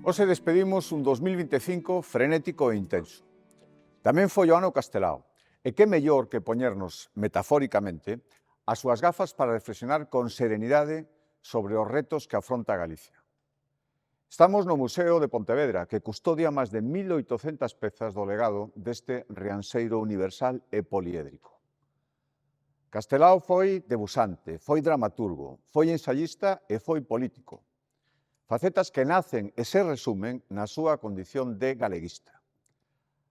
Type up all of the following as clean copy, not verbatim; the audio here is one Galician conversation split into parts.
Hoxe despedimos un 2025 frenético e intenso. Tamén foi o ano Castelao, e que mellor que poñernos, metafóricamente, as súas gafas para reflexionar con serenidade sobre os retos que afronta Galicia. Estamos no Museo de Pontevedra, que custodia máis de 1.800 pezas do legado deste rianxeiro universal e poliédrico. Castelao foi debusante, foi dramaturgo, foi ensayista e foi político. Facetas que nacen e se resumen na súa condición de galeguista.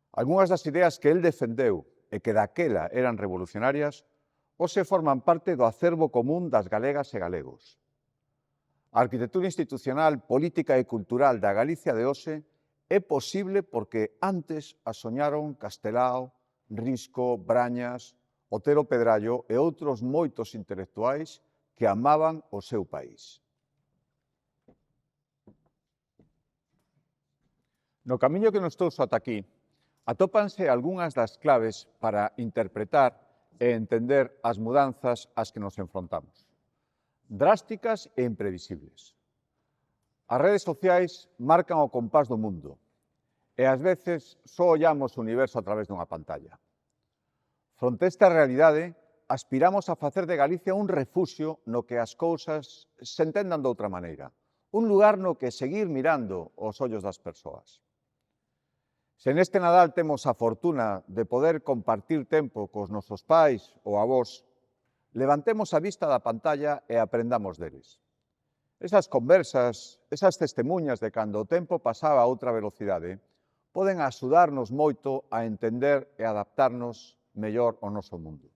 Algúnas das ideas que el defendeu e que daquela eran revolucionarias hoxe forman parte do acervo común das galegas e galegos. A arquitectura institucional, política e cultural da Galicia de hoxe é posible porque antes a soñaron Castelao, Risco, Brañas, Otero Pedrallo e outros moitos intelectuais que amaban o seu país. No camiño que nos trouxo ata aquí, atópanse algunhas das claves para interpretar e entender as mudanzas ás que nos enfrontamos. Drásticas e imprevisibles. As redes sociais marcan o compás do mundo e ás veces só ollamos o universo a través dunha pantalla. Fronte esta realidade, aspiramos a facer de Galicia un refuxio no que as cousas se entendan de outra maneira, un lugar no que seguir mirando os ollos das persoas. Se neste Nadal temos a fortuna de poder compartir tempo cos nosos pais ou avós, levantemos a vista da pantalla e aprendamos deles. Esas conversas, esas testemunhas de cando o tempo pasaba a outra velocidade, poden axudarnos moito a entender e adaptarnos mellor ao noso mundo.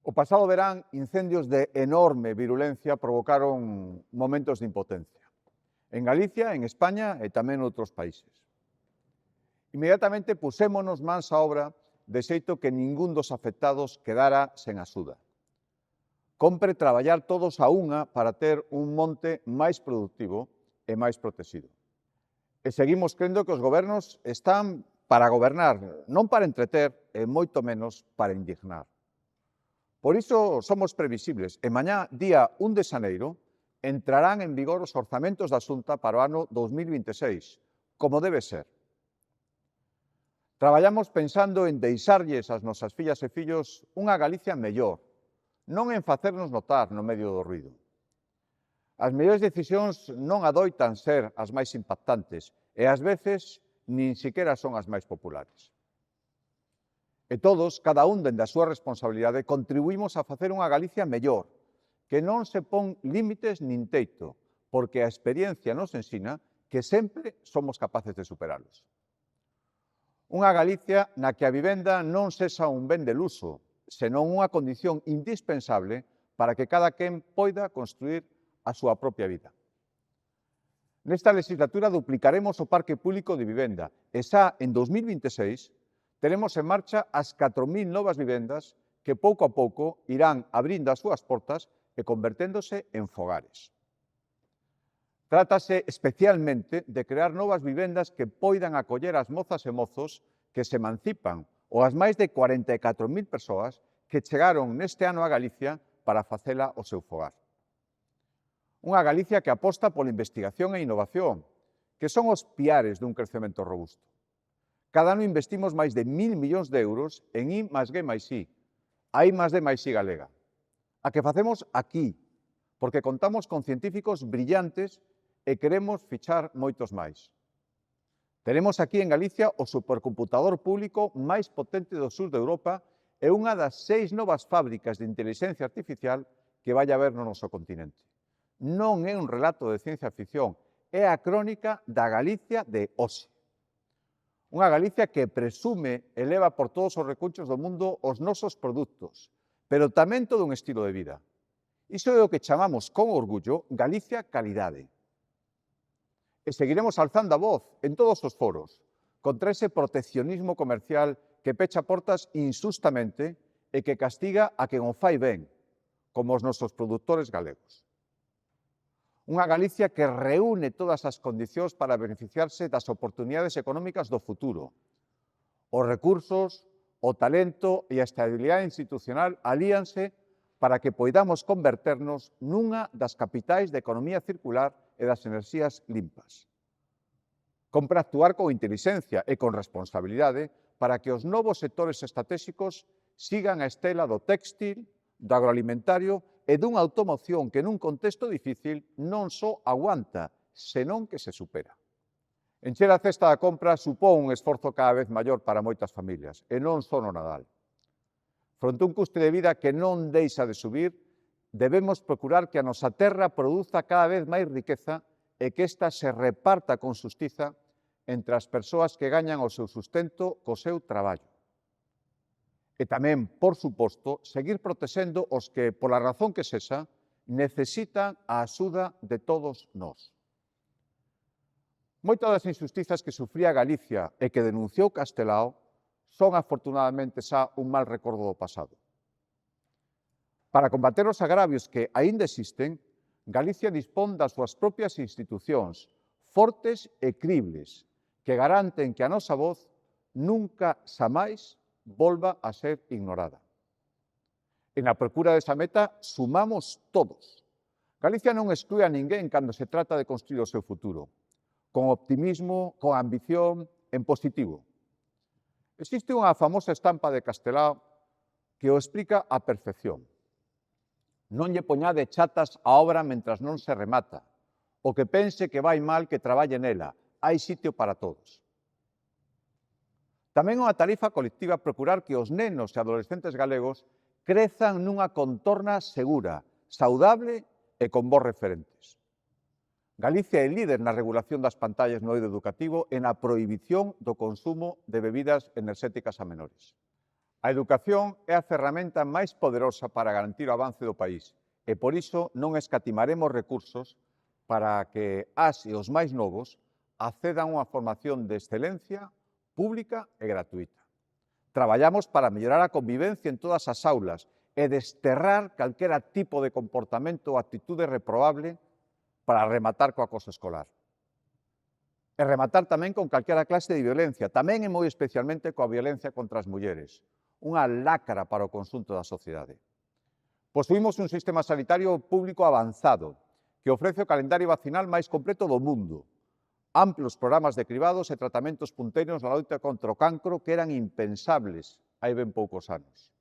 O pasado verán, incendios de enorme virulencia provocaron momentos de impotencia. En Galicia, en España e tamén noutros países. Inmediatamente pusémonos mans á obra de xeito que ningún dos afectados quedara sen axuda. Compre traballar todos a unha para ter un monte máis productivo e máis protegido. E seguimos crendo que os gobernos están para gobernar, non para entreter e moito menos para indignar. Por iso somos previsibles e mañá, día 1 de xaneiro, entrarán en vigor os orzamentos da Xunta para o ano 2026, como debe ser. Traballamos pensando en deixarlles ás nosas fillas e fillos unha Galicia mellor, non en facernos notar no medio do ruído. As mellores decisións non adoitan ser as máis impactantes e ás veces nin siquiera son as máis populares. E todos, cada un dende a súa responsabilidade, contribuímos a facer unha Galicia mellor, que non se pon límites nin teito, porque a experiencia nos ensina que sempre somos capaces de superalos. Unha Galicia na que a vivenda non sexa un ben de luxo, senón unha condición indispensable para que cada quen poida construir a súa propia vida. Nesta legislatura duplicaremos o parque público de vivenda e xa en 2026 teremos en marcha as 4.000 novas vivendas que pouco a pouco irán abrindo as súas portas e converténdose en fogares. Trátase especialmente de crear novas vivendas que poidan acoller as mozas e mozos que se emancipan ou as máis de 44.000 persoas que chegaron neste ano a Galicia para facela o seu fogar. Unha Galicia que aposta pola investigación e innovación, que son os piares dun crecemento robusto. Cada ano investimos máis de 1.000 millóns de euros en I+G+I, a I+D+I galega, a que facemos aquí, porque contamos con científicos brillantes e queremos fichar moitos máis. Teremos aquí en Galicia o supercomputador público máis potente do sur de Europa e unha das 6 novas fábricas de inteligencia artificial que vai haber no noso continente. Non é un relato de ciencia ficción, é a crónica da Galicia de hoxe. Unha Galicia que presume e leva por todos os recunchos do mundo os nosos produtos, pero tamén todo un estilo de vida. Iso é o que chamamos con orgullo Galicia Calidade. E seguiremos alzando a voz en todos os foros contra ese proteccionismo comercial que pecha portas injustamente e que castiga a quen o fai ben, como os nosos produtores galegos. Unha Galicia que reúne todas as condicións para beneficiarse das oportunidades económicas do futuro. Os recursos, o talento e a estabilidade institucional alíanse para que poidamos converternos nunha das capitais da economía circular e das enerxías limpas. Compre actuar con intelixencia e con responsabilidade para que os novos sectores estratégicos sigan a estela do téxtil, do agroalimentario e dunha automoción que nun contexto difícil non só aguanta, senón que se supera. Encher a cesta da compra supón un esforzo cada vez maior para moitas familias, e non só no Nadal. Fronte a un custe de vida que non deixa de subir, debemos procurar que a nosa terra produza cada vez máis riqueza e que esta se reparta con xustiza entre as persoas que gañan o seu sustento co seu traballo. E tamén, por suposto, seguir protexendo os que, pola razón que sexa, necesitan a axuda de todos nós. Moitas das injustizas que sufría Galicia e que denunciou Castelao son, afortunadamente, xa un mal recordo do pasado. Para combater os agravios que aínda existen, Galicia dispón das súas propias institucións, fortes e cribles, que garanten que a nosa voz nunca xamais volva a ser ignorada. En a procura desa meta sumamos todos. Galicia non exclúe a ninguén cando se trata de construir o seu futuro, con optimismo, con ambición, en positivo. Existe unha famosa estampa de Castelao que o explica á perfección. Non lle poñade chatas a obra mentras non se remata. O que pense que vai mal que traballe nela. Hai sitio para todos. Tamén unha tarifa colectiva procurar que os nenos e adolescentes galegos crezan nunha contorna segura, saudable e con bons referentes. Galicia é líder na regulación das pantallas no eido educativo e na prohibición do consumo de bebidas enerxéticas a menores. A educación é a ferramenta máis poderosa para garantir o avance do país e, por iso, non escatimaremos recursos para que as e os máis novos accedan a unha formación de excelencia pública e gratuita. Traballamos para mellorar a convivencia en todas as aulas e desterrar calquera tipo de comportamento ou actitude reprobable para rematar co acoso escolar. E rematar tamén con calquera clase de violencia, tamén e moi especialmente coa violencia contra as mulleres, unha lacra para o conxunto da sociedade. Posuímos un sistema sanitario público avanzado que ofrece o calendario vacinal máis completo do mundo, amplos programas de cribados e tratamentos punteiros na loita contra o cancro que eran impensables hai ben poucos anos.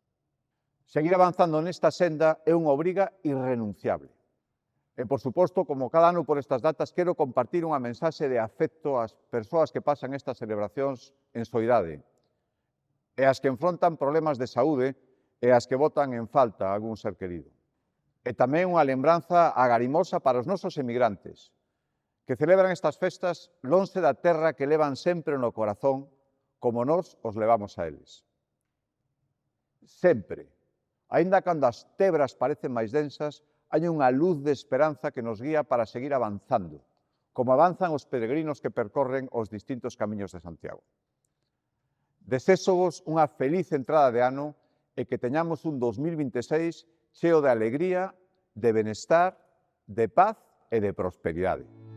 Seguir avanzando nesta senda é unha obriga irrenunciable. E, por suposto, como cada ano por estas datas, quero compartir unha mensaxe de afecto ás persoas que pasan estas celebracións en soidade e as que enfrontan problemas de saúde e as que botan en falta algún ser querido. E tamén unha lembranza agarimosa para os nosos emigrantes, que celebran estas festas lonxe da terra que levan sempre no corazón, como nós os levamos a eles. Sempre, aínda cando as tebras parecen máis densas, hai unha luz de esperanza que nos guía para seguir avanzando, como avanzan os peregrinos que percorren os distintos camiños de Santiago. Deséxovos unha feliz entrada de ano e que teñamos un 2026 cheo de alegría, de benestar, de paz e de prosperidade.